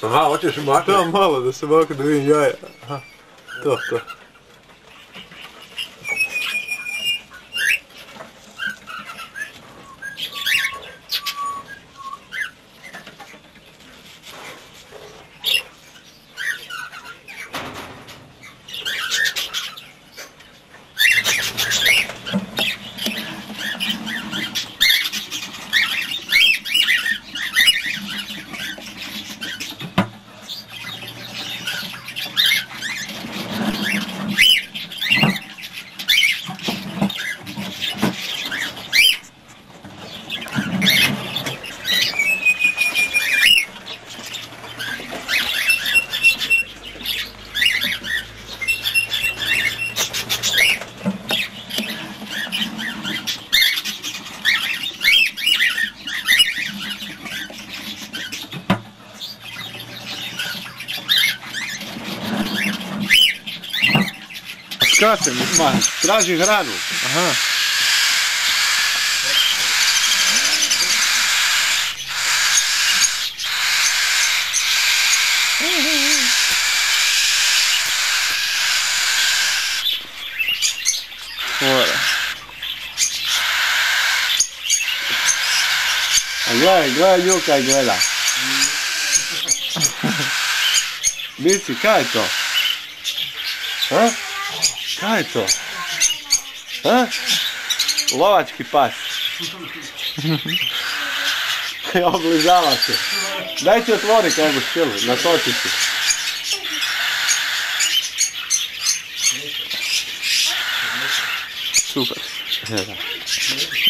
Aha, hoćeš i maknuti? Da, malo da se maknu da vidim jaja. Aha, to. Skačem, traži hranu. Aha. Mora. Gledaj Ljuka i gleda. Bici, kaj je to? Ha? Kaj je to? Ha? Lovački pas. Oblizava se. Daj ti otvori kaj boš htjeli, natoči si. Super.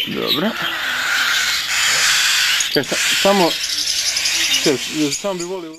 Dobro. Samo bi volio...